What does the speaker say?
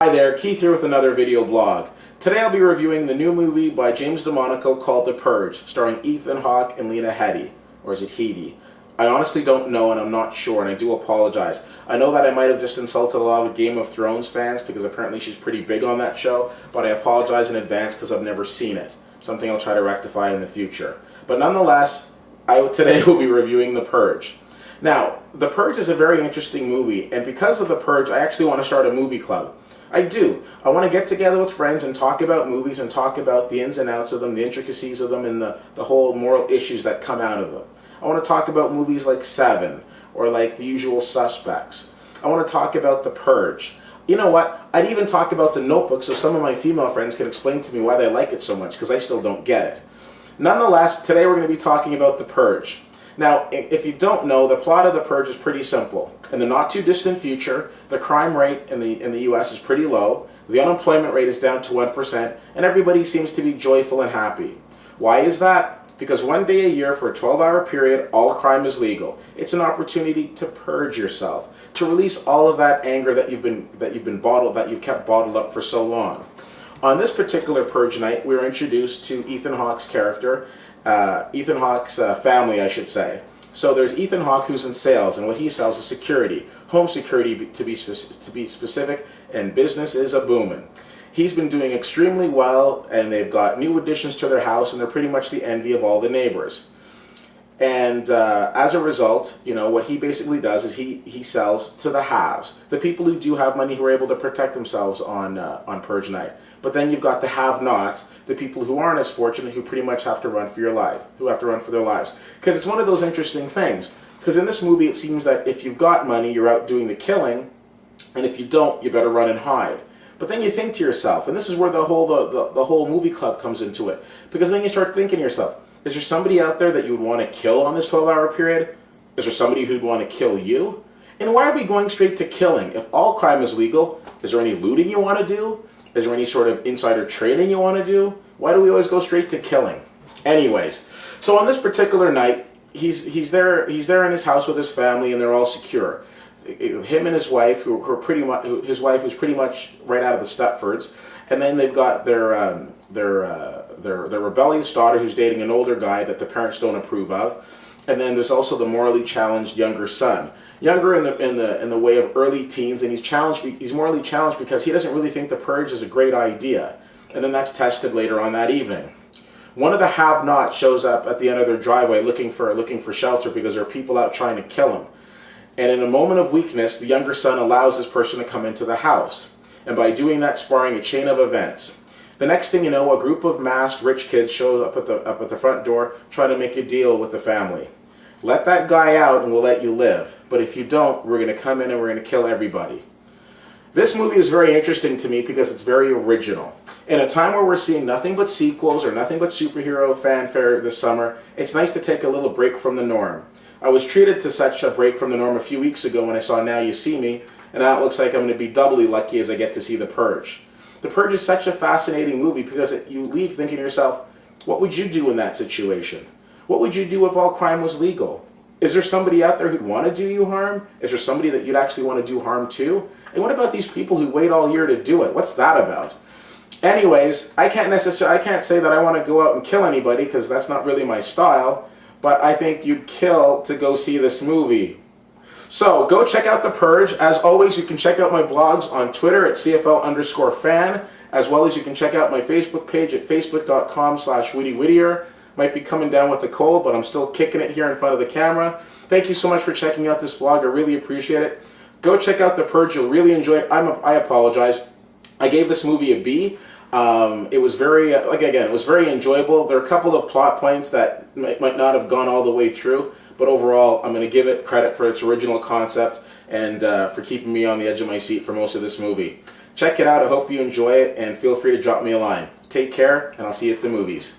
Hi there, Keith here with another video blog. Today I'll be reviewing the new movie by James DeMonaco called The Purge, starring Ethan Hawke and Lena Headey. Or is it Headey? I honestly don't know and I'm not sure, and I do apologize. I know that I might have just insulted a lot of Game of Thrones fans because apparently she's pretty big on that show, but I apologize in advance because I've never seen it. Something I'll try to rectify in the future. But nonetheless, today will be reviewing The Purge. Now, The Purge is a very interesting movie, and because of The Purge, I actually want to start a movie club. I do. I want to get together with friends and talk about movies and talk about the ins and outs of them, the intricacies of them, and the whole moral issues that come out of them. I want to talk about movies like Seven, or like The Usual Suspects. I want to talk about The Purge. You know what? I'd even talk about The Notebook so some of my female friends can explain to me why they like it so much, because I still don't get it. Nonetheless, today we're going to be talking about The Purge. Now, if you don't know, the plot of The Purge is pretty simple. In the not too distant future, the crime rate in the US is pretty low, the unemployment rate is down to 1%, and everybody seems to be joyful and happy. Why is that? Because one day a year for a 12-hour period, all crime is legal. It's an opportunity to purge yourself, to release all of that anger that you've kept bottled up for so long. On this particular Purge night, we were introduced to Ethan Hawke's character, Ethan Hawke's family, I should say. So there's Ethan Hawke, who's in sales, and what he sells is security, home security to be specific, and business is a booming. He's been doing extremely well, and they've got new additions to their house, and they're pretty much the envy of all the neighbors. And as a result, you know, what he basically does is he sells to the haves, the people who do have money, who are able to protect themselves on Purge night. But then you've got the have-nots, the people who aren't as fortunate, who pretty much have to run for their lives. Because it's one of those interesting things. Because in this movie, it seems that if you've got money, you're out doing the killing, and if you don't, you better run and hide. But then you think to yourself, and this is where the whole movie club comes into it, because then you start thinking to yourself, is there somebody out there that you would want to kill on this 12-hour period? Is there somebody who'd want to kill you? And why are we going straight to killing? If all crime is legal, is there any looting you want to do? Is there any sort of insider trading you want to do? Why do we always go straight to killing? Anyways, so on this particular night, he's there in his house with his family, and they're all secure. Him and his wife, his wife was pretty much right out of the Stepfords, and then they've got their rebellious daughter who's dating an older guy that the parents don't approve of, and then there's also the morally challenged younger son. Younger in the way of early teens, and he's morally challenged because he doesn't really think the Purge is a great idea, and then that's tested later on that evening. One of the have-nots shows up at the end of their driveway looking for shelter because there are people out trying to kill him. And in a moment of weakness, the younger son allows this person to come into the house, and by doing that, sparring a chain of events. The next thing you know, a group of masked rich kids show up at the front door trying to make a deal with the family. Let that guy out and we'll let you live. But if you don't, we're going to come in and we're going to kill everybody. This movie is very interesting to me because it's very original. In a time where we're seeing nothing but sequels or nothing but superhero fanfare this summer, it's nice to take a little break from the norm. I was treated to such a break from the norm a few weeks ago when I saw Now You See Me, and now it looks like I'm going to be doubly lucky as I get to see The Purge. The Purge is such a fascinating movie because you leave thinking to yourself, what would you do in that situation? What would you do if all crime was legal? Is there somebody out there who'd want to do you harm? Is there somebody that you'd actually want to do harm to? And what about these people who wait all year to do it? What's that about? Anyways, I can't say that I want to go out and kill anybody because that's not really my style, but I think you'd kill to go see this movie. So go check out The Purge. As always, you can check out my blogs on Twitter at CFL_fan, as well as you can check out my Facebook page at facebook.com/WhittyWhittier. Might be coming down with a cold, but I'm still kicking it here in front of the camera. Thank you so much for checking out this blog. I really appreciate it. Go check out The Purge. You'll really enjoy it. I apologize. I gave this movie a B. It was very, it was very enjoyable. There are a couple of plot points that might not have gone all the way through, but overall, I'm going to give it credit for its original concept and for keeping me on the edge of my seat for most of this movie. Check it out. I hope you enjoy it, and feel free to drop me a line. Take care, and I'll see you at the movies.